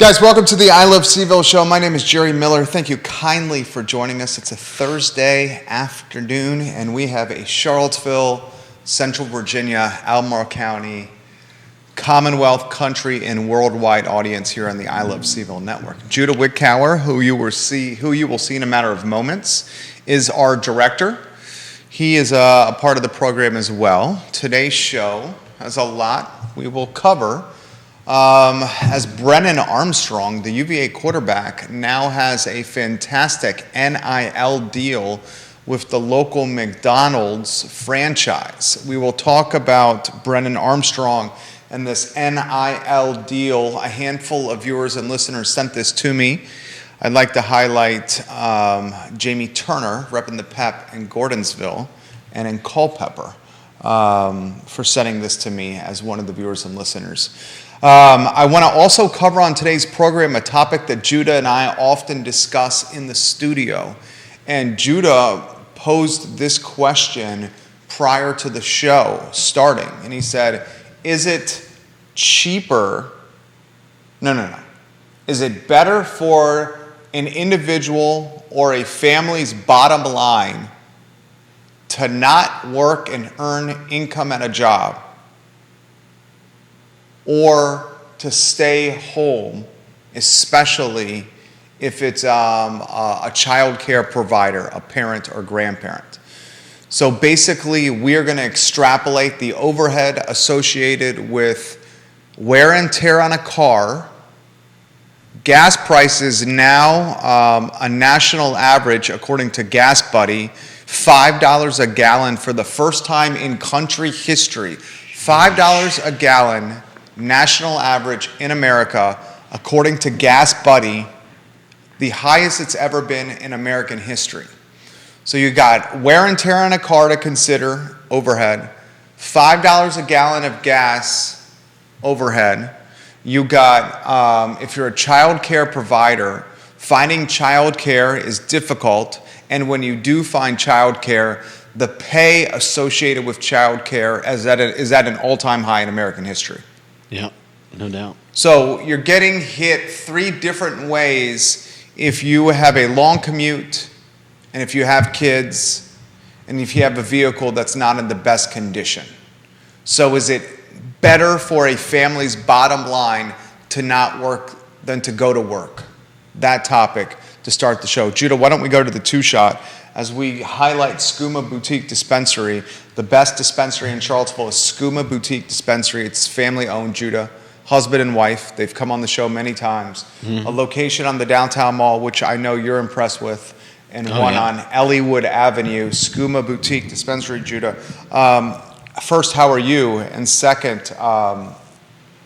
Guys, welcome to the I Love CVille Show. My name is Jerry Miller. Thank you kindly for joining us. It's a Thursday afternoon, and we have a Charlottesville, Central Virginia, Albemarle County, Commonwealth, country, and worldwide audience here on the I Love CVille Network. Judah Wittkower, who you will see in a matter of moments, is our director. He is a part of the program as well. Today's show has a lot we will cover. As Brennan Armstrong, the UVA quarterback, now has a fantastic NIL deal with the local McDonald's franchise. We will talk about Brennan Armstrong and this NIL deal. A handful of viewers and listeners sent this to me. I'd like to highlight Jamie Turner, repping the PEP in Gordonsville and in Culpeper, for sending this to me as one of the viewers and listeners. I want to also cover on today's program a topic that Judah and I often discuss in the studio. And Judah posed this question prior to the show starting. And he said, is it cheaper? No. Is it better for an individual or a family's bottom line to not work and earn income at a job, or to stay home, especially if it's a child care provider, a parent or grandparent? So basically, we are going to extrapolate the overhead associated with wear and tear on a car. Gas prices now, a national average, according to Gas Buddy, $5 a gallon for the first time in country history. $5 a gallon. National average in America, according to Gas Buddy, the highest it's ever been in American history. So you got wear and tear on a car to consider, overhead, $5 a gallon of gas, overhead. You got, if you're a child care provider, finding child care is difficult, and when you do find child care, the pay associated with child care is at an all-time high in American history. Yeah, no doubt. So you're getting hit three different ways if you have a long commute, and if you have kids, and if you have a vehicle that's not in the best condition. So is it better for a family's bottom line to not work than to go to work? That topic to start the show. Judah, why don't we go to the two-shot as we highlight Skooma Boutique Dispensary. The best dispensary in Charlottesville is Skooma Boutique Dispensary. It's family-owned, Judah, husband and wife. They've come on the show many times. Mm-hmm. A location on the downtown mall, which I know you're impressed with, and on Elliewood Avenue, Skooma Boutique Dispensary, Judah. First, how are you? And second, I'm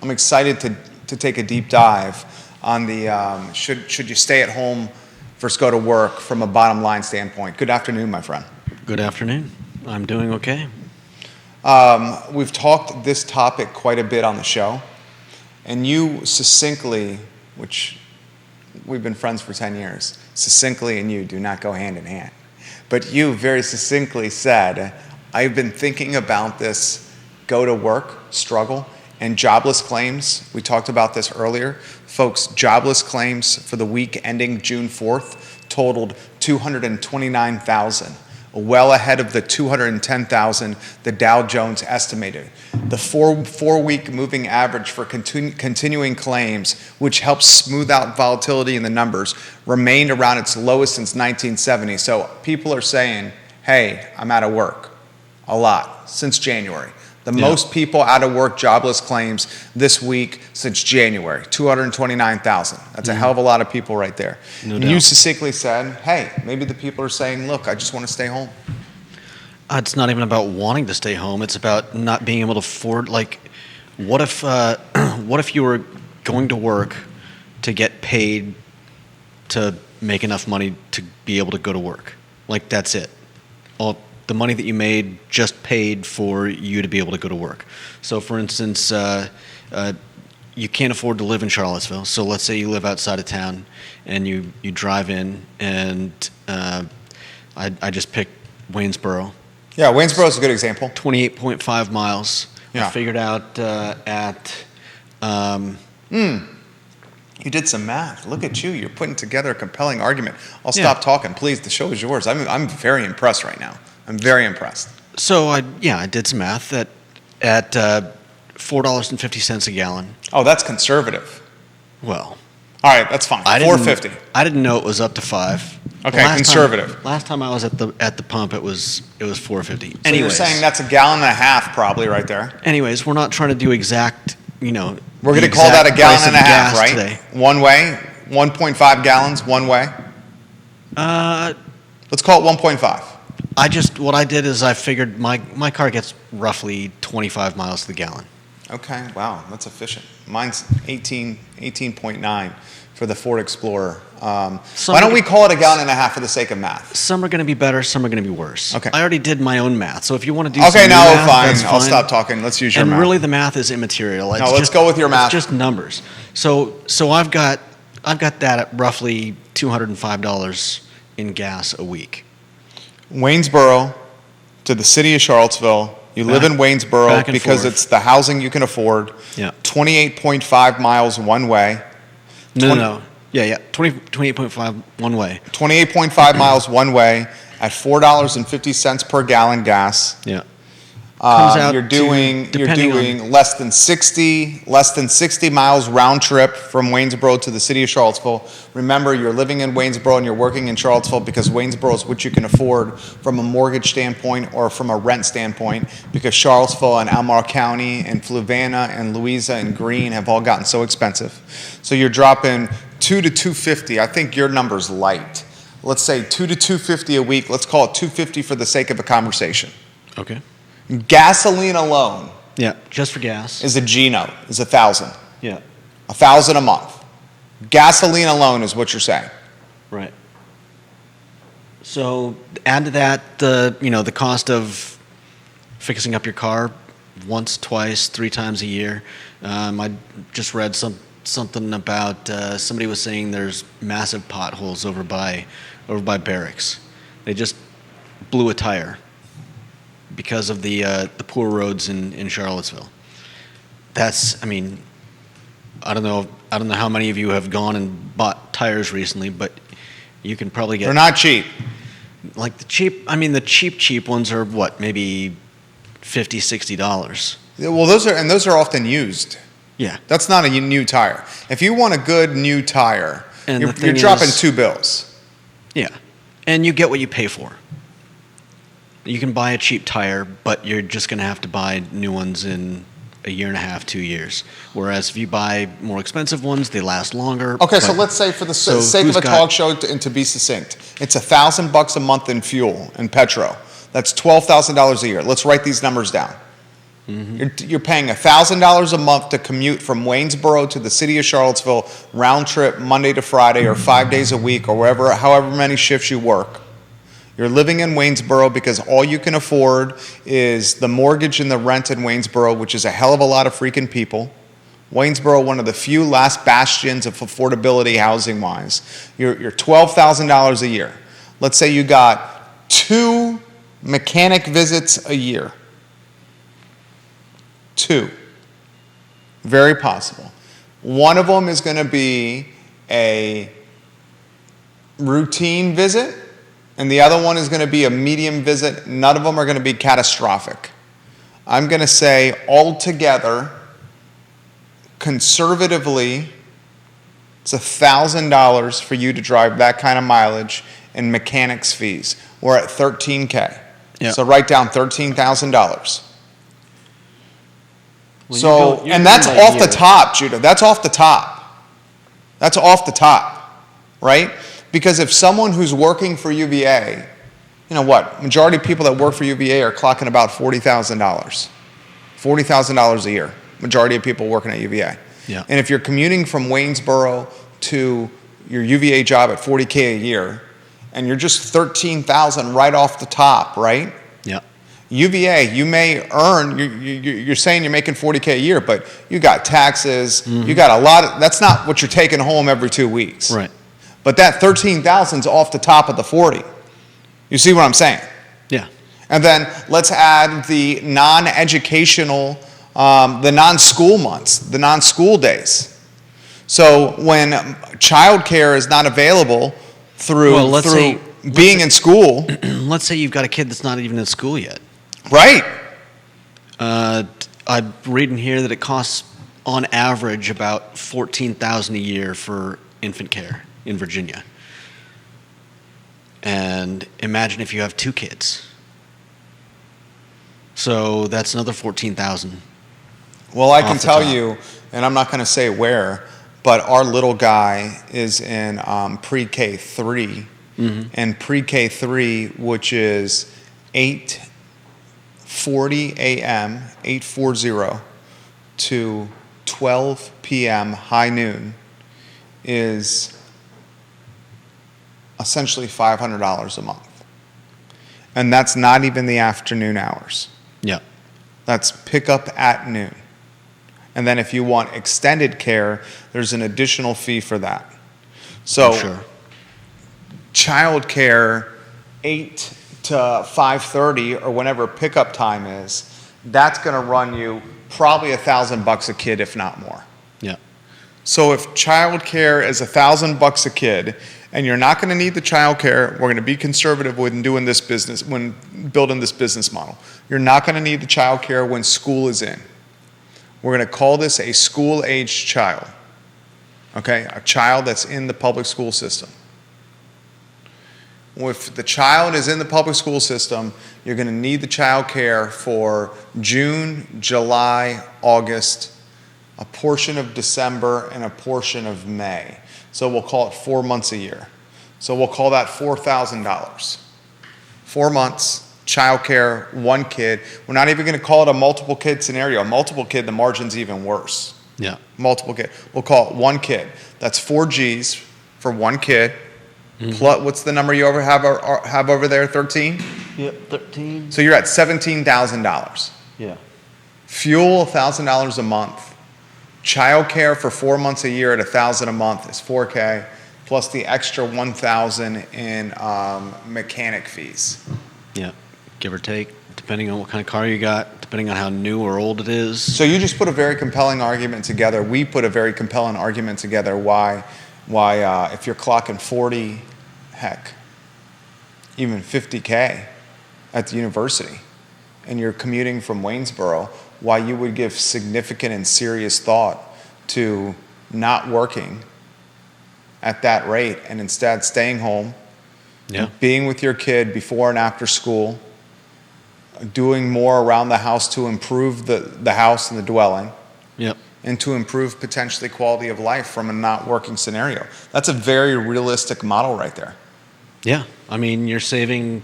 excited to take a deep dive on the should you stay at home versus go to work from a bottom line standpoint. Good afternoon, my friend. Good afternoon. I'm doing okay. We've talked this topic quite a bit on the show, and you succinctly, which we've been friends for 10 years, succinctly and you do not go hand in hand. But you very succinctly said, I've been thinking about this go to work struggle and jobless claims. We talked about this earlier. Folks, jobless claims for the week ending June 4th totaled 229,000, well ahead of the 210,000 the Dow Jones estimated. The four-week moving average for continuing claims, which helps smooth out volatility in the numbers, remained around its lowest since 1970. So people are saying, hey, I'm out of work. A lot, since January. The most people out of work jobless claims this week since January, 229,000. That's a hell of a lot of people right there. No doubt. You succinctly said, hey, maybe the people are saying, look, I just want to stay home. It's not even about wanting to stay home. It's about not being able to afford, like, what if you were going to work to get paid to make enough money to be able to go to work? Like, that's it. All the money that you made just paid for you to be able to go to work. So, for instance, you can't afford to live in Charlottesville. So let's say you live outside of town and you drive in, and I just picked Waynesboro. Yeah, Waynesboro is a good example. 28.5 miles. Yeah. I figured out at You did some math. Look at you. You're putting together a compelling argument. I'll Yeah. stop talking. Please, the show is yours. I'm very impressed right now. I'm very impressed. So I did some math at $4.50 a gallon. Oh, that's conservative. Well, All right, that's fine. $4.50. I didn't know it was up to $5. Okay, conservative. Last time I was at the pump, it was $4.50. So you're saying that's a gallon and a half probably right there. Anyways, we're not trying to do exact, We're going to call that a gallon and a half, right? Today. One way, 1.5 gallons one way. Let's call it 1.5. What I did is I figured my car gets roughly 25 miles to the gallon. Okay, wow, that's efficient. Mine's 18.9 for the Ford Explorer. Why don't we call it a gallon and a half for the sake of math? Some are going to be better, some are going to be worse. Okay. I already did my own math, so if you want to do Okay, some no, new math, fine. that's I'll stop talking. Let's use your and math. really, the math is immaterial. Let's go with your math. It's just numbers. So I've got that at roughly $205 in gas a week. Waynesboro to the city of Charlottesville. You live in Waynesboro because it's the housing you can afford. Yeah. 28.5 miles one way. No. Yeah. 28.5 one way. 28.5 miles one way at $4.50 per gallon gas. Yeah. You're doing less than 60 miles round trip from Waynesboro to the city of Charlottesville. Remember, you're living in Waynesboro and you're working in Charlottesville because Waynesboro is what you can afford from a mortgage standpoint or from a rent standpoint, because Charlottesville and Albemarle County and Fluvanna and Louisa and Greene have all gotten so expensive. So you're dropping $2 to $2.50. I think your number's light. Let's say $2 to $2.50 a week. Let's call it $2.50 for the sake of a conversation. Okay. Gasoline alone Yeah, just for gas. is a G note, is $1,000. Yeah. $1,000 a month. Gasoline alone is what you're saying. Right. So add to that the cost of fixing up your car once, twice, 3 times a year. I just read something about somebody was saying there's massive potholes over by barracks. They just blew a tire because of the poor roads in Charlottesville. I don't know how many of you have gone and bought tires recently, but you can probably get. They're not cheap. Like the cheap ones are what, maybe $50, $60. Well, those are often used. Yeah. That's not a new tire. If you want a good new tire, And you're the thing dropping is- 2 bills. Yeah. And you get what you pay for. You can buy a cheap tire, but you're just going to have to buy new ones in a year and a half, 2 years. Whereas if you buy more expensive ones, they last longer. Okay, so let's say for the sake of a talk show and to be succinct, it's $1,000 a month in fuel and petrol. That's $12,000 a year. Let's write these numbers down. Mm-hmm. You're paying $1,000 a month to commute from Waynesboro to the city of Charlottesville, round trip Monday to Friday or 5 days a week or however many shifts you work. You're living in Waynesboro because all you can afford is the mortgage and the rent in Waynesboro, which is a hell of a lot of freaking people. Waynesboro, one of the few last bastions of affordability housing-wise. You're $12,000 a year. Let's say you got 2 mechanic visits a year. 2. Very possible. One of them is going to be a routine visit, and the other one is going to be a medium visit. None of them are going to be catastrophic. I'm going to say altogether, conservatively, it's $1,000 for you to drive that kind of mileage and mechanics fees. We're at $13K. Yeah. So write down $13,000. Well, and that's off the top, Judah. That's off the top. That's off the top, right? Because if someone who's working for UVA, majority of people that work for UVA are clocking about $40,000. $40,000 a year. Majority of people working at UVA. Yeah. And if you're commuting from Waynesboro to your UVA job at $40K a year, and you're just $13,000 right off the top, right? Yeah. UVA, you may earn, you're saying you're making $40K a year, but you got taxes, you got a lot that's not what you're taking home every 2 weeks. Right. But that $13,000 is off the top of the 40. You see what I'm saying? Yeah. And then let's add the non-educational, the non-school months, the non-school days. So when childcare is not available through being in school, let's say you've got a kid that's not even in school yet. right? I'm reading here that it costs on average about $14,000 a year for infant care in Virginia. And imagine if you have 2 kids. So that's another $14,000. Well, I can tell you, and I'm not going to say where, but our little guy is in pre-K 3, and pre-K 3, which is 8:40 a.m., 8:40 to 12 p.m. high noon, is essentially $500 a month. And that's not even the afternoon hours. Yeah. That's pickup at noon. And then if you want extended care, there's an additional fee for that. So Sure. child care 8 to 5:30 or whenever pickup time is, that's going to run you probably $1,000 a kid, if not more. Yeah. So if child care is $1,000 a kid, and you're not going to need the child care, we're going to be conservative when doing this business, when building this business model. You're not going to need the child care when school is in. We're going to call this a school-aged child, okay? A child that's in the public school system. If the child is in the public school system, you're going to need the child care for June, July, August, a portion of December, and a portion of May. So we'll call it 4 months a year. So we'll call that $4,000. 4 months, child care, 1 kid. We're not even going to call it a multiple kid scenario. A multiple kid, the margin's even worse. Yeah. Multiple kid. We'll call it 1 kid. That's 4 G's for 1 kid. Plus, what's the number you have over there? 13? Yep, 13. So you're at $17,000. Yeah. Fuel, $1,000 a month. Child care for 4 months a year at $1,000 a month is $4K, plus the extra $1,000 in mechanic fees. Yeah. Give or take, depending on what kind of car you got, depending on how new or old it is. So you just put a very compelling argument together. We put a very compelling argument together why if you're clocking 40, heck, even 50K at the university, and you're commuting from Waynesboro, why you would give significant and serious thought to not working at that rate and instead staying home, being with your kid before and after school, doing more around the house to improve the house and the dwelling, and to improve potentially quality of life from a not working scenario. That's a very realistic model right there. Yeah. I mean, you're saving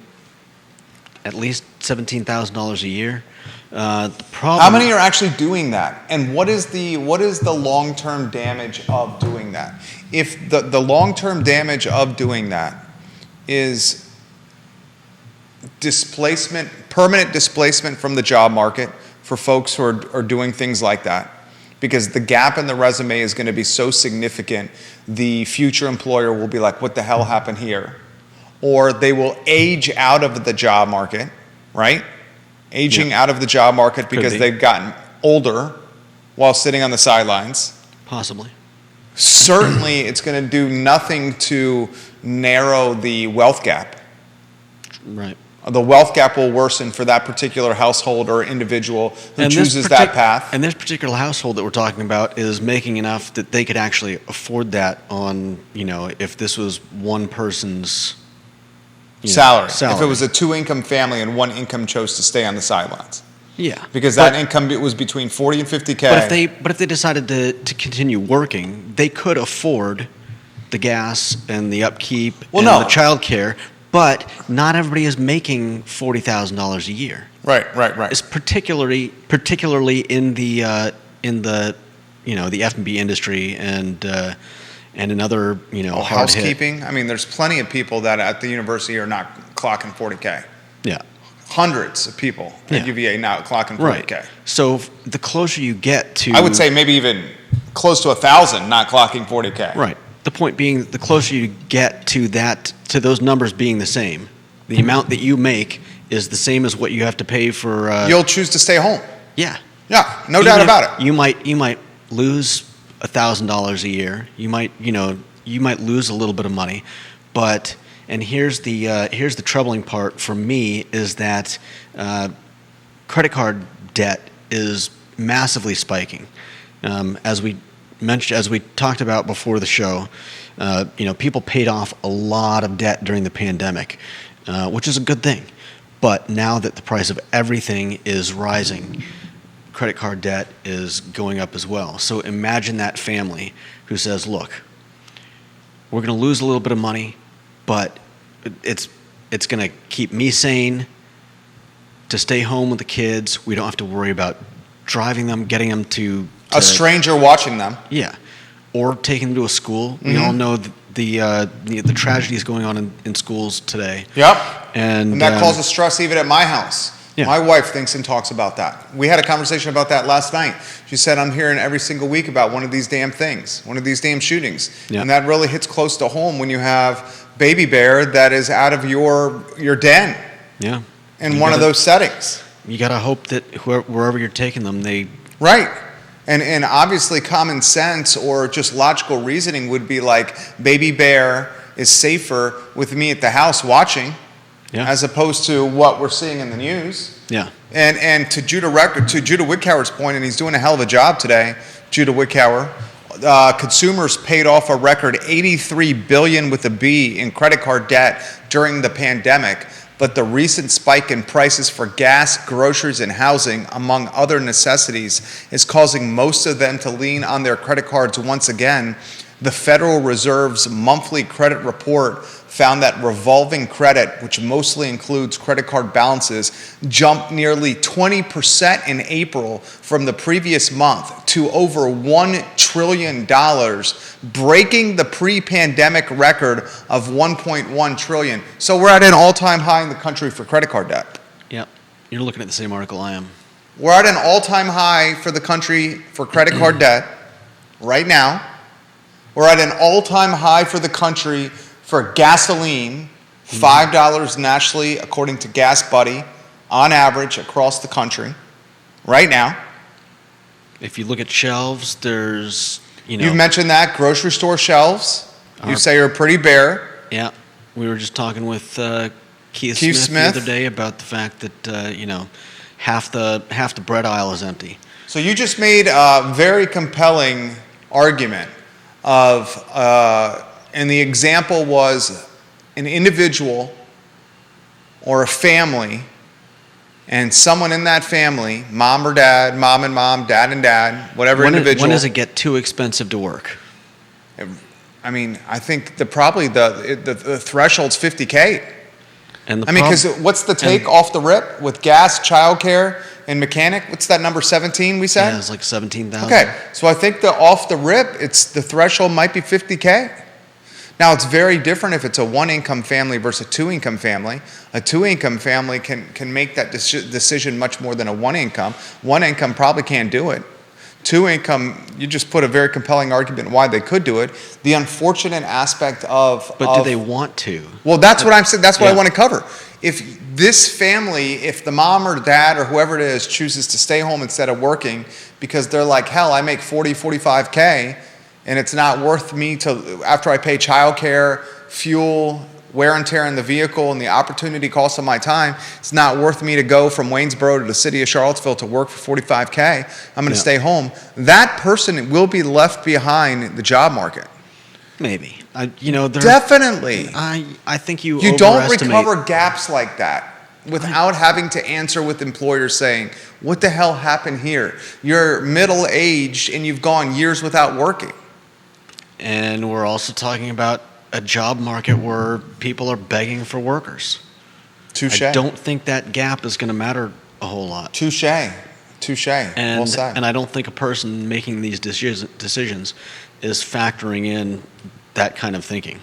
at least $17,000 a year. The problem. How many are actually doing that? And what is the long-term damage of doing that? If the long-term damage of doing that is displacement, permanent displacement from the job market for folks who are doing things like that, because the gap in the resume is going to be so significant, the future employer will be like, what the hell happened here? Or they will age out of the job market, right? Aging out of the job market because they've gotten older while sitting on the sidelines. Possibly. Certainly, it's going to do nothing to narrow the wealth gap. Right. The wealth gap will worsen for that particular household or individual who chooses that path. And this particular household that we're talking about is making enough that they could actually afford that on, if this was one person's salary. If it was a 2-income family and 1 income chose to stay on the sidelines. Yeah. Because that income was between 40 and 50K. But if they decided to continue working, they could afford the gas and the upkeep the child care. But not everybody is making $40,000 a year. Right. It's particularly in the the F&B industry and in other housekeeping. I mean, there's plenty of people that at the university are not clocking 40K. Yeah. Hundreds of people at UVA now clocking 40K. Right. So the closer you get to, I would say maybe even close to 1,000 not clocking 40K. Right. The point being, the closer you get to those numbers being the same, the amount that you make is the same as what you have to pay for. You'll choose to stay home. Yeah. Yeah, no doubt about it. You might lose $1,000 a year. You might lose a little bit of money, but and here's the troubling part for me is that credit card debt is massively spiking. As we talked about before the show, people paid off a lot of debt during the pandemic, which is a good thing. But now that the price of everything is rising, credit card debt is going up as well. So imagine that family who says, look, we're going to lose a little bit of money, but it's going to keep me sane to stay home with the kids. We don't have to worry about driving them, getting them to a stranger watching them. Yeah. Or taking them to a school. We all know the tragedies going on in schools today. Yep. And that causes stress even at my house. Yeah. My wife thinks and talks about that. We had a conversation about that last night. She said, I'm hearing every single week about one of these damn things, one of these damn shootings. Yeah. And that really hits close to home when you have Baby Bear that is out of your den. Yeah. In one of those settings. You got to hope that wherever you're taking them, they... Right. And obviously common sense or just logical reasoning would be like, Baby Bear is safer with me at the house watching, as opposed to what we're seeing in the news. Yeah. And to Judah Wickower's point, and he's doing a hell of a job today, Judah Wickower, consumers paid off a record $83 billion with a B in credit card debt during the pandemic. But the recent spike in prices for gas, groceries, and housing, among other necessities, is causing most of them to lean on their credit cards once again. The Federal Reserve's monthly credit report found that revolving credit, which mostly includes credit card balances, jumped nearly 20% in April from the previous month to over $1 trillion, breaking the pre-pandemic record of $1.1 trillion. So we're at an all-time high in the country for credit card debt. Yep. You're looking at the same article I am. We're at an all-time high for the country for credit card debt right now. We're at an all-time high for the country for gasoline, $5 nationally, according to Gas Buddy, on average across the country, right now. If you look at shelves, there's, You've mentioned that, grocery store shelves, you say are pretty bare. Yeah. We were just talking with Keith Smith the other day about the fact that, half the bread aisle is empty. So you just made a very compelling argument of... and the example was an individual or a family, and someone in that family, mom or dad, mom and mom, dad and dad, whatever individual. When does it get too expensive to work? I mean, I think probably the threshold's $50K. Because what's the take off the rip with gas, childcare, and mechanic? What's that number, 17 we said? Yeah, it's like 17,000. Okay, so I think off the rip, the threshold might be $50K. Now, it's very different if it's a one-income family versus a two-income family. A two-income family can make that decision much more than a one-income. One-income probably can't do it. Two-income, you just put a very compelling argument why they could do it. The unfortunate aspect But do they want to? Well, that's what I'm saying. That's what I want to cover. If this family, if the mom or dad or whoever it is chooses to stay home instead of working because they're like, hell, I make 40, 45K, and it's not worth me to, after I pay childcare, fuel, wear and tear in the vehicle, and the opportunity cost of my time, it's not worth me to go from Waynesboro to the city of Charlottesville to work for 45K. I'm going to stay home. That person will be left behind in the job market. Maybe. Definitely. I think you don't recover gaps like that without having to answer with employers saying, what the hell happened here? You're middle-aged and you've gone years without working. And we're also talking about a job market where people are begging for workers. Touche. I don't think that gap is going to matter a whole lot. Touche. Well said. And I don't think a person making these decisions is factoring in that kind of thinking.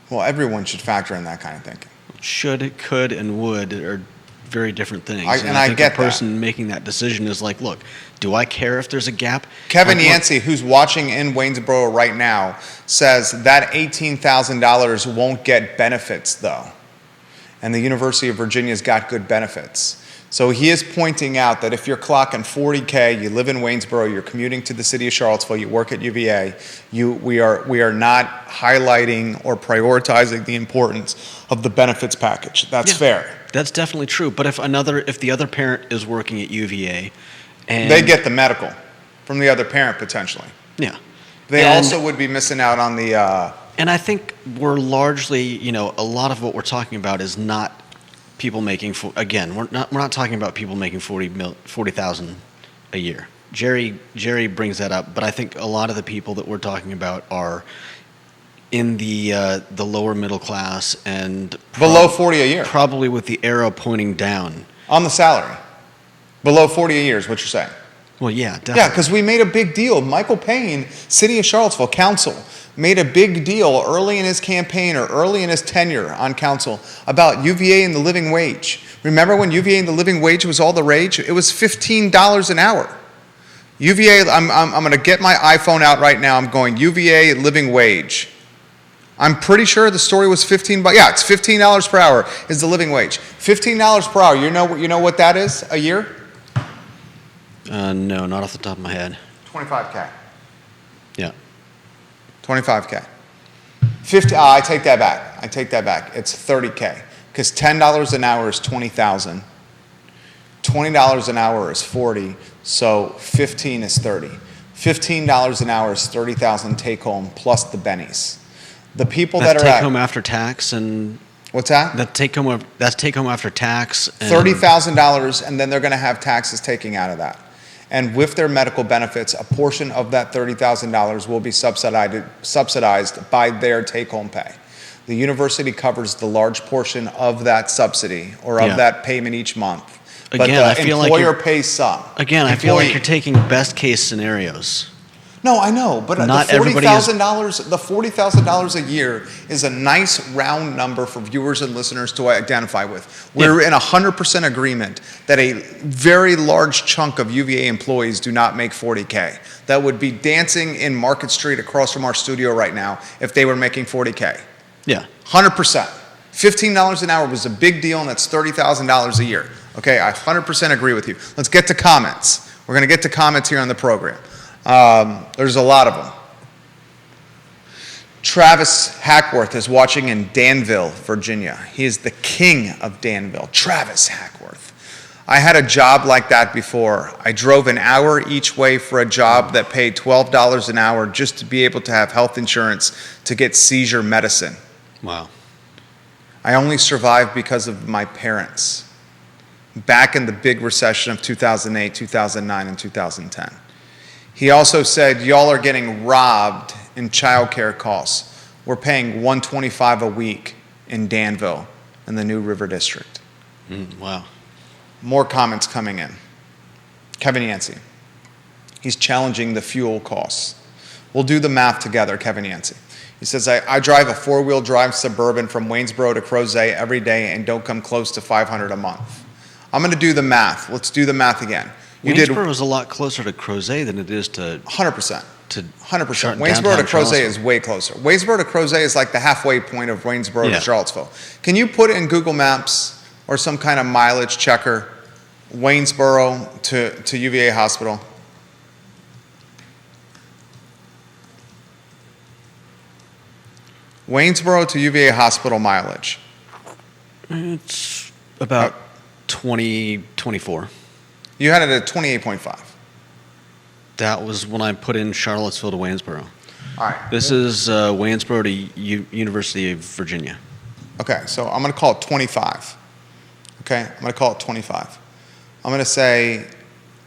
Well, everyone should factor in that kind of thinking. Should, could, and would are very different things. I think get the person making that decision is like, look, do I care if there's a gap? Kevin Yancey, who's watching in Waynesboro right now, says that $18,000 won't get benefits, though. And the University of Virginia's got good benefits. So he is pointing out that if you're clocking 40K, you live in Waynesboro, you're commuting to the city of Charlottesville, you work at UVA, we are not highlighting or prioritizing the importance of the benefits package. That's fair. That's definitely true. But if the other parent is working at UVA, and they get the medical from the other parent potentially. Yeah. They also would be missing out on the. And I think we're largely, a lot of what we're talking about is not people making. Again, we're not talking about people making 40,000 a year. Jerry brings that up, but I think a lot of the people that we're talking about are in the lower middle class and below 40 a year, probably with the arrow pointing down on the salary. Below 40 a year is what you're saying. Well, yeah, definitely. Yeah, because we made a big deal. Michael Payne, City of Charlottesville Council, made a big deal early in his campaign or early in his tenure on council about UVA and the living wage. Remember when UVA and the living wage was all the rage? It was $15 an hour. UVA, I'm going to get my iPhone out right now. I'm going UVA living wage. I'm pretty sure the story was $15. Yeah, it's $15 per hour is the living wage. $15 per hour. You know what that is a year? No, not off the top of my head. 25K. Yeah. 25K. I take that back. It's 30K because $10 an hour is 20,000. $20 an hour is 40. So 15 is 30. $15 an hour is 30,000 take home plus the bennies. The people that are take home after tax and what's that? That's take home after tax. And $30,000, and then they're going to have taxes taking out of that. And with their medical benefits, a portion of that $30,000 will be subsidized by their take-home pay. The university covers the large portion of that subsidy or of that payment each month. But again, the employer pays some. Again, I feel like you're taking best-case scenarios. No, I know, but Not the $40,000 a year is a nice round number for viewers and listeners to identify with. We're in 100% agreement that a very large chunk of UVA employees do not make 40K. That would be dancing in Market Street across from our studio right now if they were making 40K. Yeah. 100%. $15 an hour was a big deal, and that's $30,000 a year. Okay, I 100% agree with you. Let's get to comments. We're going to get to comments here on the program. There's a lot of them. Travis Hackworth is watching in Danville, Virginia. He is the king of Danville. Travis Hackworth. I had a job like that before. I drove an hour each way for a job that paid $12 an hour just to be able to have health insurance to get seizure medicine. Wow. I only survived because of my parents. Back in the big recession of 2008, 2009, and 2010. He also said, y'all are getting robbed in childcare costs. We're paying $125 a week in Danville in the New River District. Wow. More comments coming in. Kevin Yancey. He's challenging the fuel costs. We'll do the math together, Kevin Yancey. He says, I drive a four-wheel drive Suburban from Waynesboro to Crozet every day and don't come close to $500 a month. I'm going to do the math. Let's do the math again. Waynesboro is a lot closer to Crozet than it is to 100%. 100%. Waynesboro to Crozet is way closer. Waynesboro to Crozet is like the halfway point of Waynesboro to Charlottesville. Can you put in Google Maps or some kind of mileage checker, Waynesboro to UVA Hospital? Waynesboro to UVA Hospital mileage. It's about 24. You had it at 28.5. That was when I put in Charlottesville to Waynesboro. All right. This is Waynesboro to University of Virginia. Okay, so I'm going to call it 25. Okay, I'm going to call it 25. I'm going to say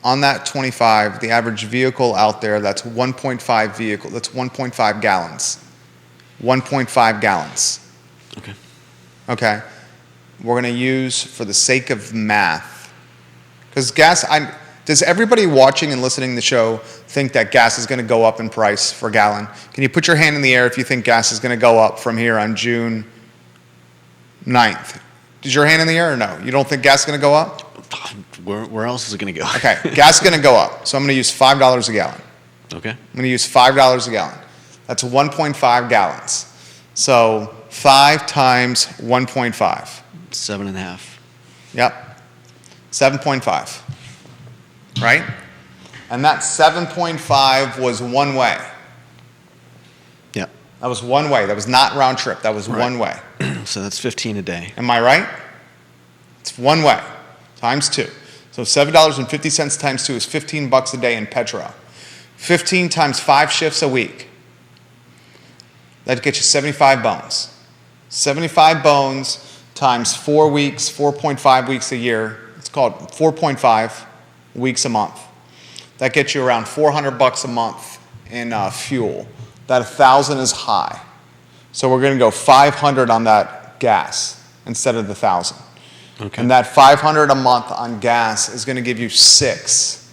on that 25, the average vehicle out there, that's 1.5 vehicle, that's 1.5 gallons. 1.5 gallons. Okay. Okay. We're going to use, for the sake of math, because gas, does everybody watching and listening to the show think that gas is going to go up in price per gallon? Can you put your hand in the air if you think gas is going to go up from here on June 9th? Is your hand in the air or no? You don't think gas is going to go up? Where else is it going to go? Okay, gas is going to go up. So I'm going to use $5 a gallon. Okay. I'm going to use $5 a gallon. That's 1.5 gallons. So 5 times 1.5. 7.5. Yep. 7.5, right? And that 7.5 was one way. Yeah. That was one way. That was not round trip. That was Right. one way. So that's 15 a day. Am I right? It's one way times 2. So $7.50 times 2 is $15 a day in petrol. 15 times 5 shifts a week. That gets you 75 bones. 75 bones times 4 weeks, 4.5 weeks a year. It's called 4.5 weeks a month. That gets you around $400 a month in fuel. That 1,000 is high. So we're going to go 500 on that gas instead of the 1,000. Okay. And that 500 a month on gas is going to give you 6.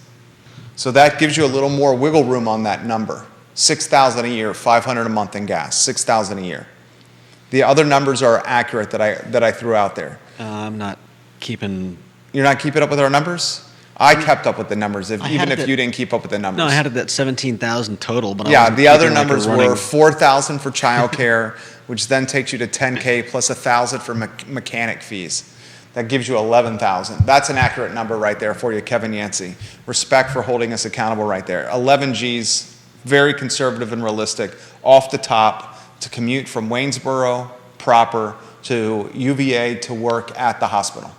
So that gives you a little more wiggle room on that number. 6,000 a year, 500 a month in gas, 6,000 a year. The other numbers are accurate that I threw out there. I'm not keeping. You're not keeping up with our numbers? I kept up with the numbers, even if you didn't keep up with the numbers. No, I had it at 17,000 total, but I yeah, wasn't the other keeping, like, a numbers running- were 4,000 for childcare, which then takes you to 10K plus 1,000 for mechanic fees. That gives you 11,000. That's an accurate number right there for you, Kevin Yancey. Respect for holding us accountable right there. 11 G's, very conservative and realistic, off the top to commute from Waynesboro proper to UVA to work at the hospital.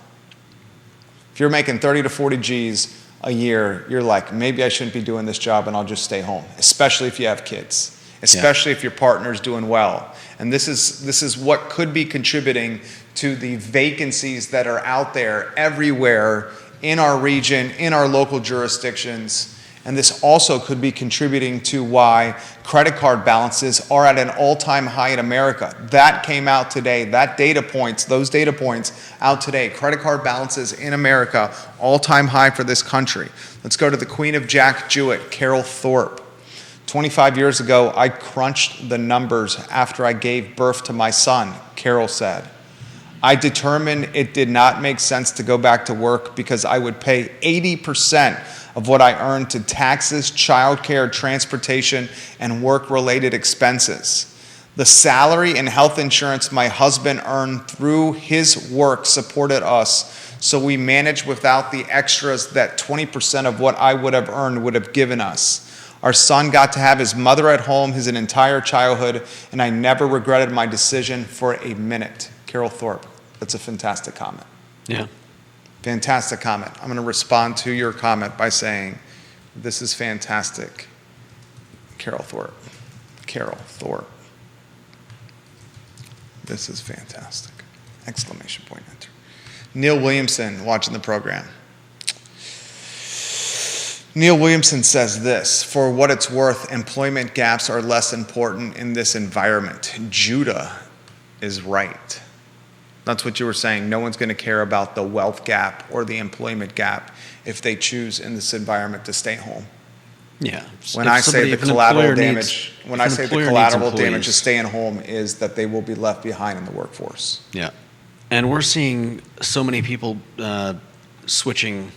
If you're making 30 to 40 G's a year, you're like, maybe I shouldn't be doing this job and I'll just stay home, especially if you have kids, especially if your partner's doing well. And this is what could be contributing to the vacancies that are out there everywhere in our region, in our local jurisdictions. And this also could be contributing to why credit card balances are at an all-time high in America. That came out today. Those data points out today. Credit card balances in America, all-time high for this country. Let's go to the Queen of Jack Jewett, Carol Thorpe. 25 years ago, I crunched the numbers after I gave birth to my son, Carol said. I determined it did not make sense to go back to work because I would pay 80% of what I earned to taxes, childcare, transportation, and work-related expenses. The salary and health insurance my husband earned through his work supported us, so we managed without the extras that 20% of what I would have earned would have given us. Our son got to have his mother at home his entire childhood, and I never regretted my decision for a minute. Carol Thorpe. That's a fantastic comment. Yeah. Fantastic comment. I'm going to respond to your comment by saying, this is fantastic. Carol Thorpe. Carol Thorpe. This is fantastic. Exclamation point enter. Neil Williamson watching the program. Neil Williamson says this, for what it's worth, employment gaps are less important in this environment. Judah is right. That's what you were saying. No one's going to care about the wealth gap or the employment gap if they choose in this environment to stay home. Yeah. When I say the collateral damage, of staying home is that they will be left behind in the workforce. Yeah. And we're seeing so many people switching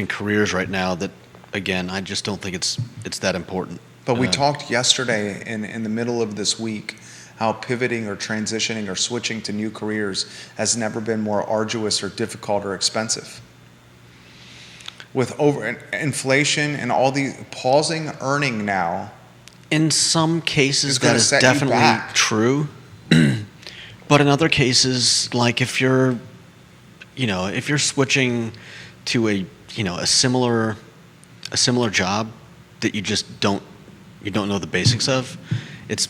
careers right now that, again, I just don't think it's that important. But we talked yesterday in the middle of this week how pivoting or transitioning or switching to new careers has never been more arduous or difficult or expensive. With inflation and all the pausing earning now. In some cases, that is definitely true. But in other cases, like if you're switching to a similar job that you just don't know the basics of, it's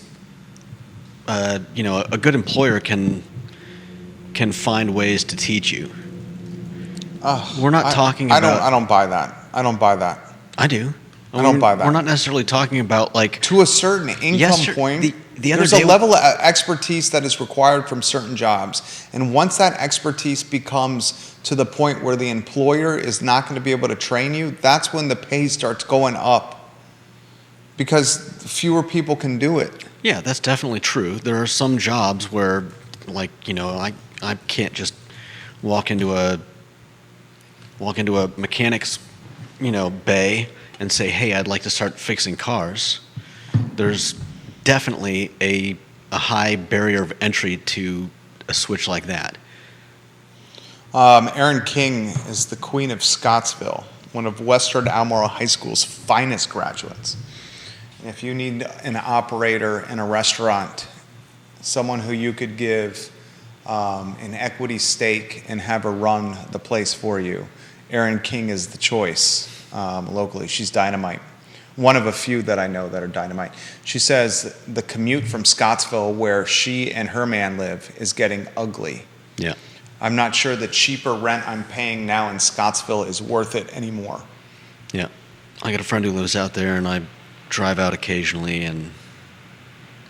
a good employer can find ways to teach you. We're not talking about. I don't buy that. I don't buy that. I do. I don't buy that. We're not necessarily talking about like to a certain income point. There's a level of expertise that is required from certain jobs, and once that expertise becomes to the point where the employer is not going to be able to train you, that's when the pay starts going up because fewer people can do it. Yeah, that's definitely true. There are some jobs where, like, I can't just walk into a mechanic's, bay and say, hey, I'd like to start fixing cars. There's definitely a high barrier of entry to a switch like that. Erin King is the Queen of Scottsville, one of Western Albemarle High School's finest graduates. And if you need an operator in a restaurant, someone who you could give an equity stake and have her run the place for you, Erin King is the choice locally. She's dynamite. One of a few that I know that are dynamite. She says the commute from Scottsville, where she and her man live, is getting ugly. Yeah. I'm not sure the cheaper rent I'm paying now in Scottsville is worth it anymore. Yeah. I got a friend who lives out there, and I drive out occasionally, and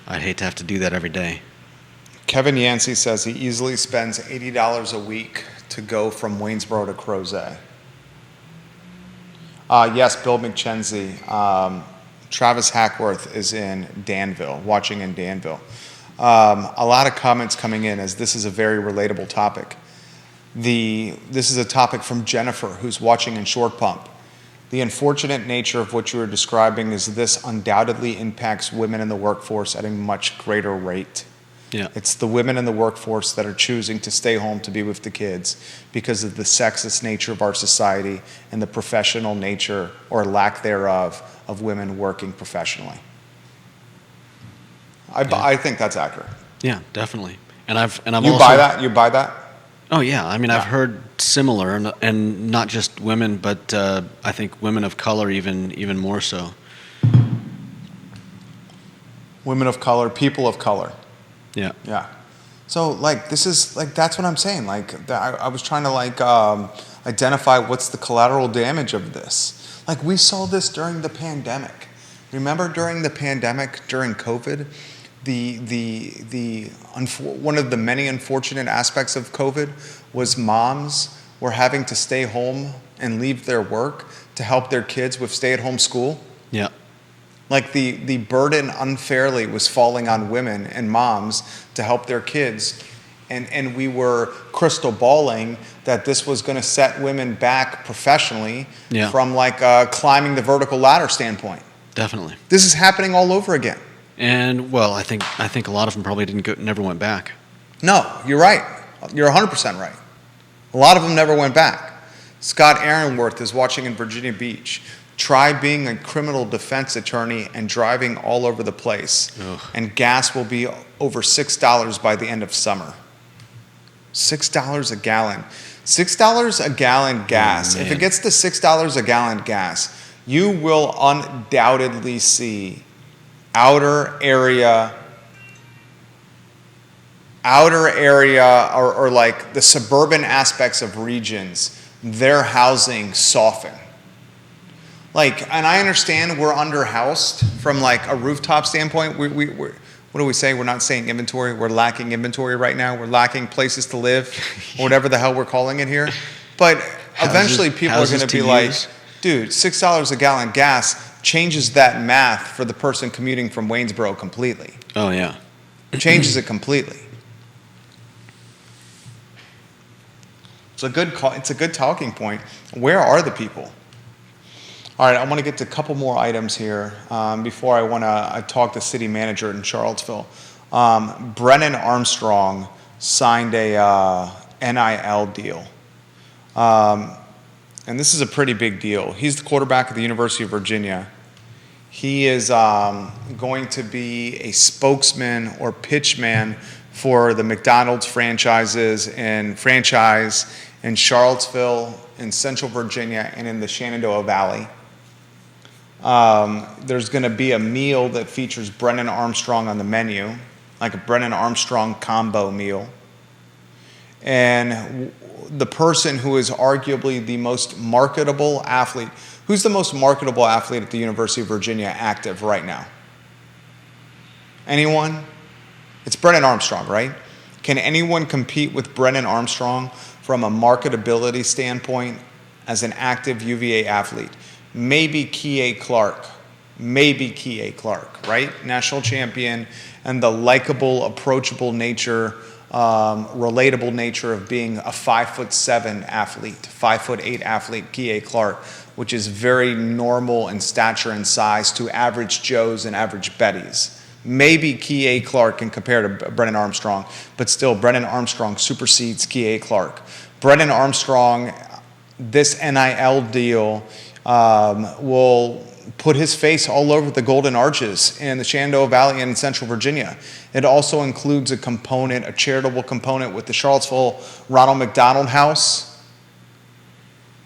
I'd hate to have to do that every day. Kevin Yancey says he easily spends $80 a week to go from Waynesboro to Crozet. Yes, Bill McKenzie. Travis Hackworth is in Danville, watching in Danville. A lot of comments coming in as this is a very relatable topic. This is a topic from Jennifer, who's watching in Short Pump. The unfortunate nature of what you are describing is this undoubtedly impacts women in the workforce at a much greater rate. Yeah. It's the women in the workforce that are choosing to stay home to be with the kids because of the sexist nature of our society and the professional nature or lack thereof of women working professionally. I think that's accurate. Yeah, definitely. And I'm you also, buy that? You buy that? Oh yeah, I mean, Yeah. I've heard similar, and not just women, but I think women of color even more so. Women of color, people of color. Yeah. Yeah. So this is that's what I'm saying. I was trying to identify what's the collateral damage of this. We saw this during the pandemic. Remember during the pandemic, during COVID, one of the many unfortunate aspects of COVID was moms were having to stay home and leave their work to help their kids with stay-at-home school. Yeah. The burden unfairly was falling on women and moms to help their kids. And we were crystal balling that this was going to set women back professionally from climbing the vertical ladder standpoint. Definitely. This is happening all over again. And well, I think a lot of them probably never went back. No, you're right. You're 100% right. A lot of them never went back. Scott Aaronworth is watching in Virginia Beach. Try being a criminal defense attorney and driving all over the place. Ugh. And gas will be over $6 by the end of summer. $6 a gallon. $6 a gallon gas. Oh, if it gets to $6 a gallon gas, you will undoubtedly see outer area or the suburban aspects of regions, their housing soften. And I understand we're underhoused from a rooftop standpoint. We're what do we say? We're not saying inventory. We're lacking inventory right now. We're lacking places to live, or whatever the hell we're calling it here. But eventually people are going to be like, dude, $6 a gallon gas changes that math for the person commuting from Waynesboro completely. Oh yeah. It changes it completely. It's a good talking point. Where are the people? All right, I want to get to a couple more items here before I want to talk to city manager in Charlottesville. Brennan Armstrong signed a NIL deal. And this is a pretty big deal. He's the quarterback of the University of Virginia. He is going to be a spokesman or pitchman for the McDonald's franchise in Charlottesville, in Central Virginia, and in the Shenandoah Valley. There's going to be a meal that features Brennan Armstrong on the menu, like a Brennan Armstrong combo meal. And the person who is arguably the most marketable athlete, who's the most marketable athlete at the University of Virginia active right now? Anyone? It's Brennan Armstrong, right? Can anyone compete with Brennan Armstrong from a marketability standpoint as an active UVA athlete? Maybe Kie Clark, right? National champion, and the likable, approachable nature, relatable nature of being a 5'7" athlete, 5'8" athlete, Kie Clark, which is very normal in stature and size to average Joes and average Bettys. Maybe Kie Clark can compare to Brennan Armstrong, but still Brennan Armstrong supersedes Kie Clark. Brennan Armstrong, this NIL deal will put his face all over the Golden Arches in the Shenandoah Valley and in Central Virginia. It also includes a charitable component with the Charlottesville Ronald McDonald House.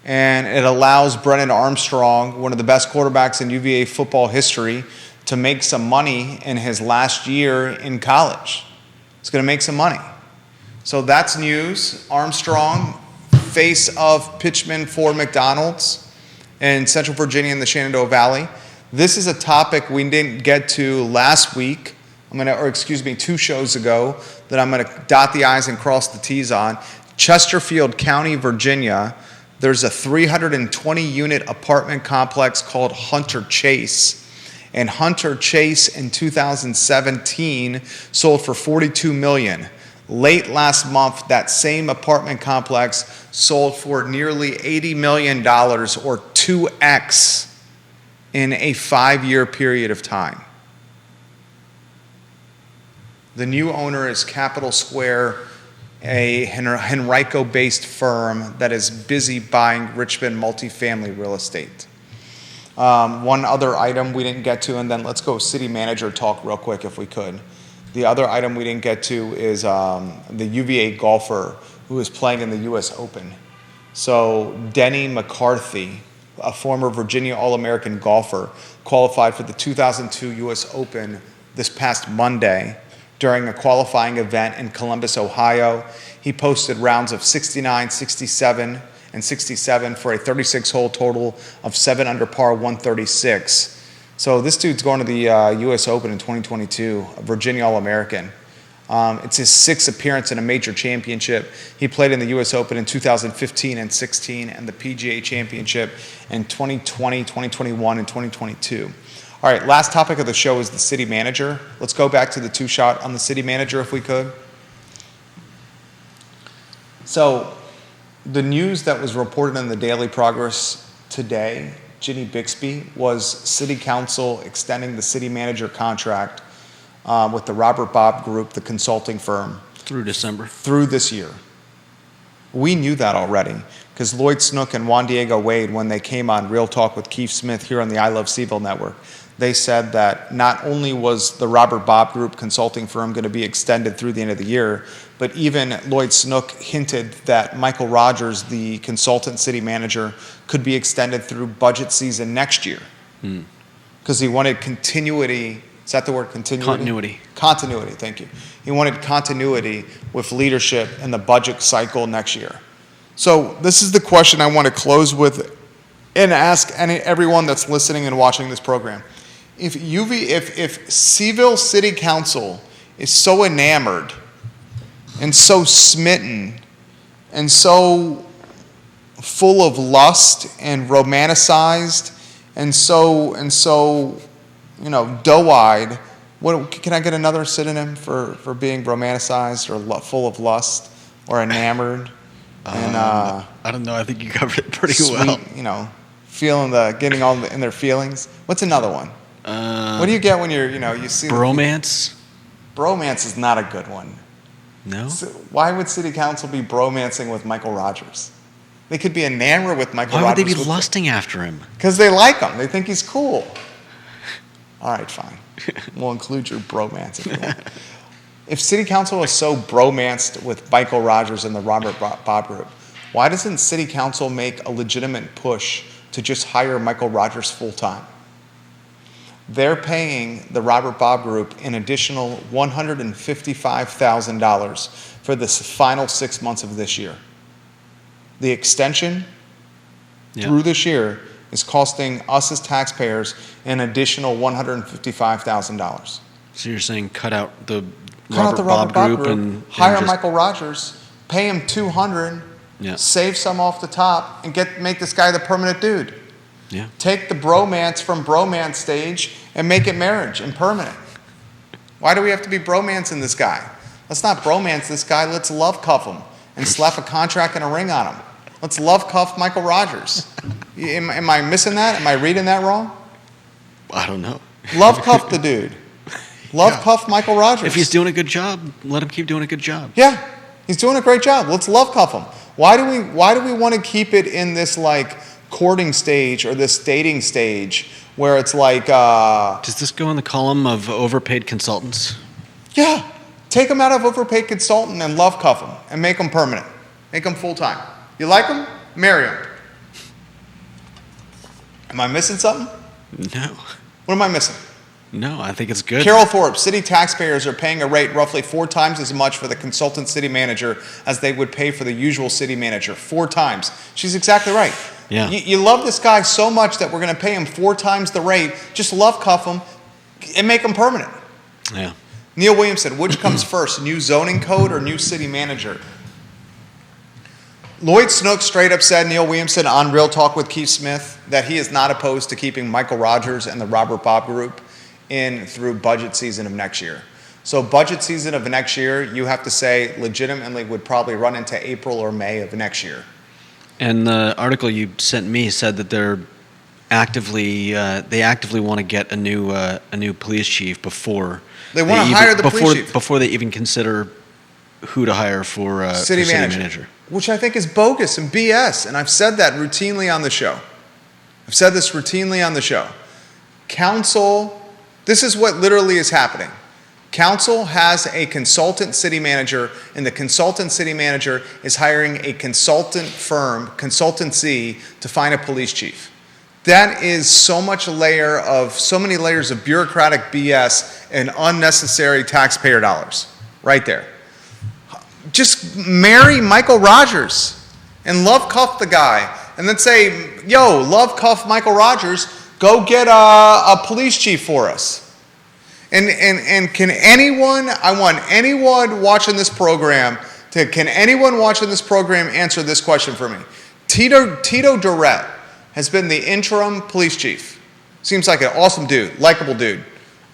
And it allows Brennan Armstrong, one of the best quarterbacks in UVA football history, to make some money in his last year in college. He's going to make some money. So that's news. Armstrong, face of pitchman for McDonald's in Central Virginia and the Shenandoah Valley. This is a topic we didn't get to last week, 2 shows ago, that I'm going to dot the I's and cross the T's on. Chesterfield County, Virginia, there's a 320-unit apartment complex called Hunter Chase. And Hunter Chase in 2017 sold for $42 million. Late last month, that same apartment complex sold for nearly $80 million, or 2x in a 5-year period of time. The new owner is Capital Square, a Henrico-based firm that is busy buying Richmond multifamily real estate. One other item we didn't get to, and then let's go city manager talk real quick if we could. The other item we didn't get to is the UVA golfer who is playing in the U.S. Open. So Denny McCarthy, a former Virginia All-American golfer, qualified for the 2002 U.S. Open this past Monday during a qualifying event in Columbus, Ohio. He posted rounds of 69, 67, and 67 for a 36-hole total of 7 under par, 136. So this dude's going to the U.S. Open in 2022, a Virginia All-American. It's his 6th appearance in a major championship. He played in the U.S. Open in 2015 and 16 and the PGA Championship in 2020, 2021, and 2022. All right, last topic of the show is the city manager. Let's go back to the 2-shot on the city manager if we could. So the news that was reported in the Daily Progress today, Ginny Bixby, was City Council extending the city manager contract with the Robert Bob Group, the consulting firm. Through December. Through this year. We knew that already because Lloyd Snook and Juan Diego Wade, when they came on Real Talk with Keith Smith here on the I Love CVille Network, they said that not only was the Robert Bob Group consulting firm going to be extended through the end of the year, but even Lloyd Snook hinted that Michael Rogers, the consultant city manager, could be extended through budget season next year. Because he wanted continuity. Is that the word, continuity? Continuity, thank you. He wanted continuity with leadership in the budget cycle next year. So this is the question I want to close with and ask everyone that's listening and watching this program. If CVille City Council is so enamored and so smitten and so full of lust and romanticized and so doe-eyed, what can I get another synonym for being romanticized or full of lust or enamored? And I don't know. I think you covered it pretty well. Getting all in their feelings. What's another one? What do you get when you see bromance? Bromance is not a good one. No. So why would City Council be bromancing with Michael Rogers? They could be enamored with Michael Rogers. Why would they be lusting after him? Because they like him. They think he's cool. All right, fine. We'll include your bromance if you want. If City Council is so bromanced with Michael Rogers and the Robert Bob Group, why doesn't City Council make a legitimate push to just hire Michael Rogers full-time? They're paying the Robert Bob Group an additional $155,000 for the final 6 months of this year. The extension through this year is costing us as taxpayers an additional $155,000. So you're saying cut out the Robert Bob Group and hire just Michael Rogers, pay him $200, save some off the top, and make this guy the permanent dude. Yeah. Take the bromance from bromance stage and make it marriage and permanent. Why do we have to be bromancing this guy? Let's not bromance this guy. Let's love cuff him and slap a contract and a ring on him. Let's love cuff Michael Rogers. Am I missing that? Am I reading that wrong? I don't know. Love cuff the dude. Love cuff Michael Rogers. If he's doing a good job, let him keep doing a good job. Yeah, he's doing a great job. Let's love cuff him. Why do we want to keep it in this like courting stage or this dating stage where it's like Does this go in the column of overpaid consultants? yeah, take them out of overpaid consultant and love cuff them and make them permanent. Make them full-time. You like them? Marry them. Am I missing something? No. What am I missing? No, I think it's good. Carol Thorpe, city taxpayers are paying a rate roughly 4 times as much for the consultant city manager as they would pay for the usual city manager. 4 times. She's exactly right. Yeah. You love this guy so much that we're going to pay him 4 times the rate. Just love cuff him and make him permanent. Yeah. Neil Williamson, which comes first, new zoning code or new city manager? Lloyd Snook straight up said, Neil Williamson on Real Talk with Keith Smith, that he is not opposed to keeping Michael Rogers and the Robert Bob Group in through budget season of next year. So budget season of next year, you have to say legitimately would probably run into April or May of next year. And the article you sent me said that they actively want to get a new police chief before They want to hire the police chief. before they even consider who to hire for City manager. Which I think is bogus and BS, and I've said that routinely on the show. I've said this routinely on the show. Council, this is what literally is happening. Council has a consultant city manager, and the consultant city manager is hiring a consultant firm, consultancy, to find a police chief. That is so many layers of bureaucratic BS and unnecessary taxpayer dollars right there. Just marry Michael Rogers and love cuff the guy and then say, yo, love cuff Michael Rogers, go get a police chief for us. And can anyone, I want anyone watching this program can anyone watching this program answer this question for me? Tito Durrett has been the interim police chief. Seems like an awesome dude, likable dude.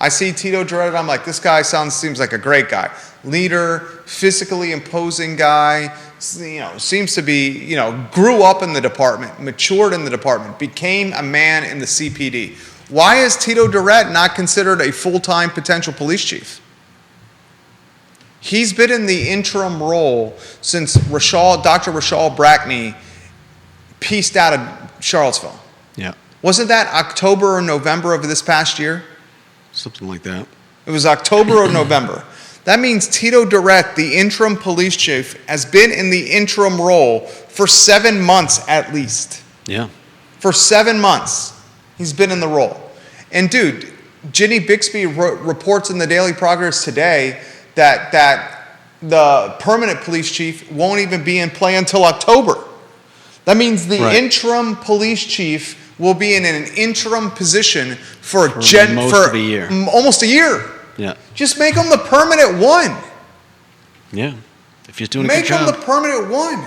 I see Tito Durrett, I'm like, this guy seems like a great guy. Leader, physically imposing guy, seems to be, grew up in the department, matured in the department, became a man in the CPD. Why is Tito Durrett not considered a full-time potential police chief? He's been in the interim role since Dr. Rashal Brackney pieced out of Charlottesville. Yeah. Wasn't that October or November of this past year? Something like that. It was October or November. That means Tito Durrett, the interim police chief, has been in the interim role for 7 months at least. Yeah. For 7 months, he's been in the role. And dude, Ginny Bixby reports in the Daily Progress today that the permanent police chief won't even be in play until October. That means the interim police chief will be in an interim position for most of a year. Almost a year. Yeah. Just make him the permanent one. Yeah. If he's doing a good job. Make him the permanent one.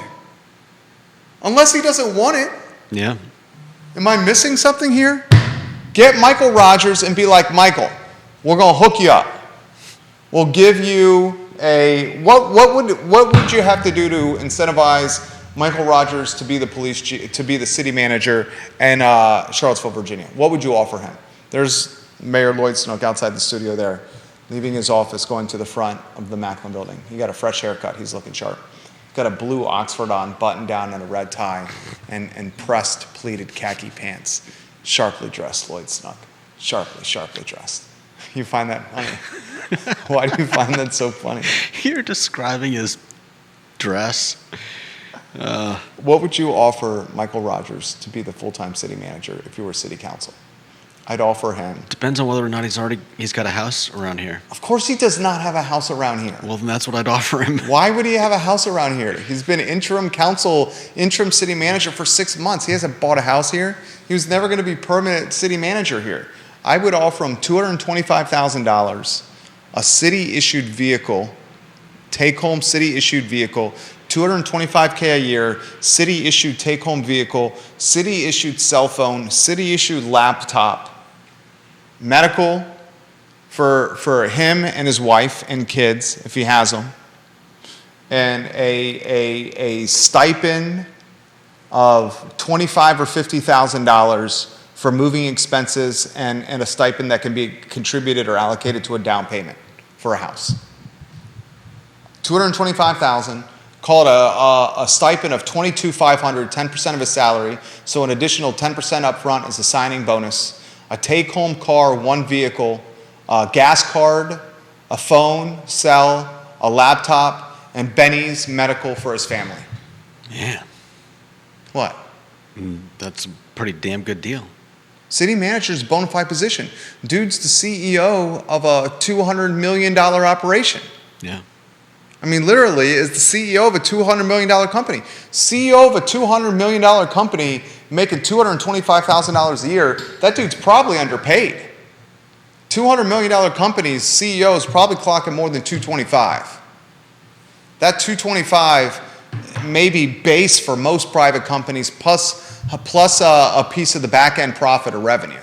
Unless he doesn't want it. Yeah. Am I missing something here? Get Michael Rogers and be like, Michael, we're going to hook you up. We'll give you what would you have to do to incentivize Michael Rogers to be the to be the city manager in Charlottesville, Virginia? What would you offer him? There's Mayor Lloyd Snook outside the studio there, leaving his office, going to the front of the Macklin building. He got a fresh haircut. He's looking sharp. Got a blue Oxford on, button down, and a red tie, and pressed pleated khaki pants. Sharply dressed Lloyd Snook. Sharply dressed. You find that funny? Why do you find that so funny? You're describing his dress. What would you offer Michael Rogers to be the full-time city manager if you were city council? I'd offer him. Depends on whether or not he's got a house around here. Of course he does not have a house around here. Well, then that's what I'd offer him. Why would he have a house around here? He's been interim city manager for 6 months. He hasn't bought a house here. He was never going to be permanent city manager here. I would offer him $225,000, a city-issued vehicle, take-home city-issued vehicle, $225K a year, city-issued take-home vehicle, city-issued cell phone, city-issued laptop, medical for him and his wife and kids, if he has them, and a stipend of $25,000 or $50,000 for moving expenses and a stipend that can be contributed or allocated to a down payment for a house. $225,000, call it a stipend of $22,500, 10% of his salary, so an additional 10% up front is a signing bonus, a take-home car, 1 vehicle, a gas card, a phone, cell, a laptop, and Benny's medical for his family. Yeah. What? That's a pretty damn good deal. City manager's a bona fide position. Dude's the CEO of a $200 million operation. Yeah. I mean, literally is the CEO of a $200 million company. CEO of a $200 million company making $225,000 a year, that dude's probably underpaid. $200 million company's CEO is probably clocking more than $225. That $225 may be base for most private companies plus a piece of the back end profit or revenue.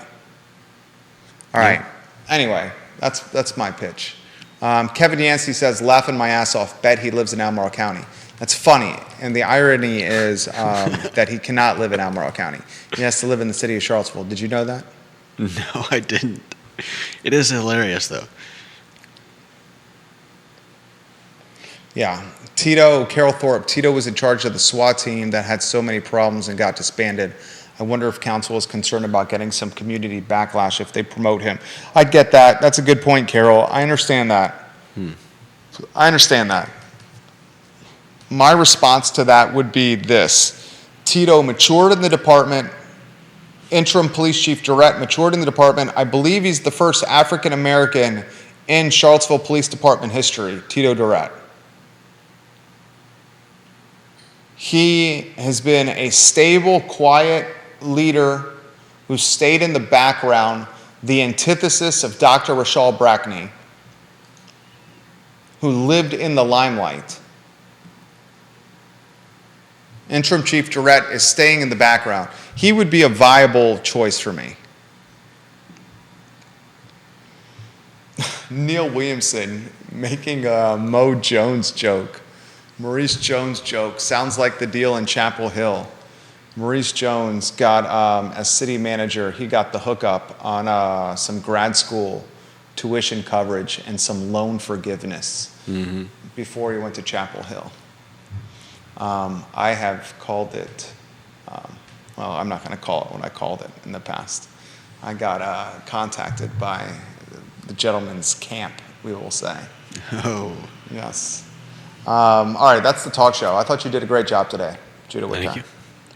All right. Anyway, that's my pitch. Kevin Yancey says, laughing my ass off, bet he lives in Albemarle County. That's funny, and the irony is that he cannot live in Albemarle County. He has to live in the city of Charlottesville. Did you know that? No, I didn't. It is hilarious, though. Yeah. Carol Thorpe. Tito was in charge of the SWAT team that had so many problems and got disbanded. I wonder if council is concerned about getting some community backlash if they promote him. I get that. That's a good point, Carol. I understand that. I understand that. My response to that would be this. Tito matured in the department. Interim Police Chief Durrett matured in the department. I believe he's the first African American in Charlottesville Police Department history, Tito Durrett. He has been a stable, quiet leader who stayed in the background, the antithesis of Dr. Rachel Brackney, who lived in the limelight. Interim Chief Durrett is staying in the background. He would be a viable choice for me. Neil Williamson making a Mo Jones joke. Maurice Jones joke. Sounds like the deal in Chapel Hill. Maurice Jones got, as city manager, he got the hookup on some grad school tuition coverage and some loan forgiveness before he went to Chapel Hill. I have called it, well, I'm not going to call it what I called it in the past. I got contacted by the gentleman's camp, we will say. Oh. Yes. All right, that's the talk show. I thought you did a great job today, Judah Wickower. Thank you.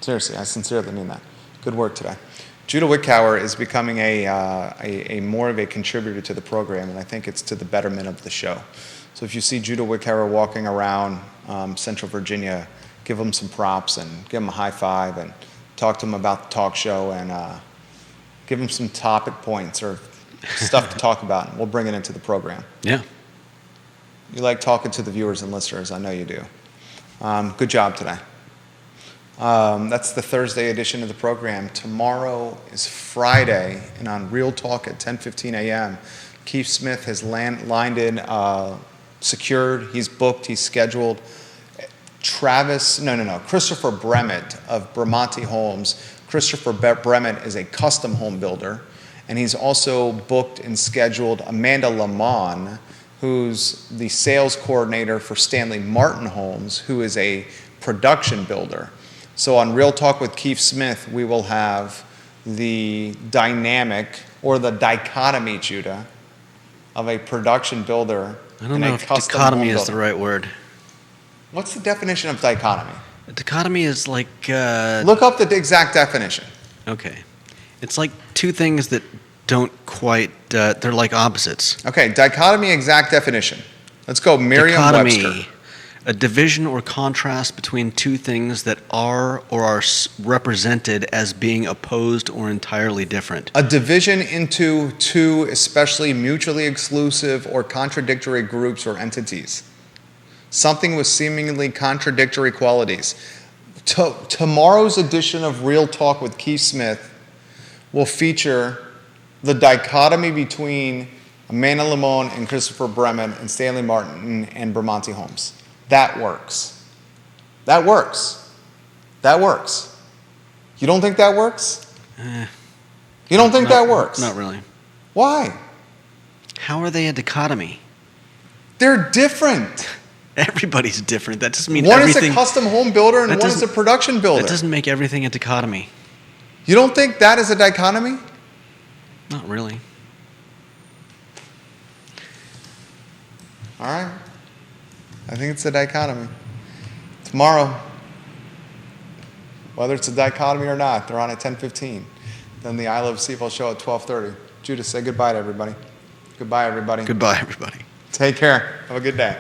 Seriously, I sincerely mean that. Good work today. Judah Wickower is becoming a more of a contributor to the program, and I think it's to the betterment of the show. So if you see Judah Wickower walking around Central Virginia, give him some props and give him a high five and talk to him about the talk show and give him some topic points or stuff to talk about, and we'll bring it into the program. Yeah. You like talking to the viewers and listeners. I know you do. Good job today. That's the Thursday edition of the program. Tomorrow is Friday, and on Real Talk at 10:15 a.m., Keith Smith has lined in, secured, he's booked, he's scheduled. Christopher Bremett of Bramante Homes. Christopher Bremett is a custom home builder, and he's also booked and scheduled Amanda Lamont, who's the sales coordinator for Stanley Martin Homes, who is a production builder. So on Real Talk with Keith Smith, we will have the dynamic or the dichotomy, Judah, of a production builder I don't and know a if custom dichotomy home is the builder. right word. What's the definition of dichotomy? A dichotomy is like... Look up the exact definition. Okay. It's like two things that don't quite... they're like opposites. Okay, dichotomy exact definition. Let's go Merriam-Webster. Dichotomy. A division or contrast between two things that are or are represented as being opposed or entirely different. A division into two, especially mutually exclusive or contradictory groups or entities. Something with seemingly contradictory qualities. Tomorrow's edition of Real Talk with Keith Smith will feature the dichotomy between Amanda Lamont and Christopher Bremett and Stanley Martin and Bramante Homes. That works. That works. That works. You don't think that works? You don't think that works? Not really. Why? How are they a dichotomy? They're different. Everybody's different. That doesn't mean One everything. is a custom home builder and that one is a doesn't- production builder. That doesn't make everything a dichotomy. You don't think that is a dichotomy? Not really. All right. I think it's a dichotomy. Tomorrow, whether it's a dichotomy or not, they're on at 10:15. Then the I Love CVille show at 12:30. Judas, say goodbye to everybody. Goodbye, everybody. Goodbye, everybody. Take care. Have a good day.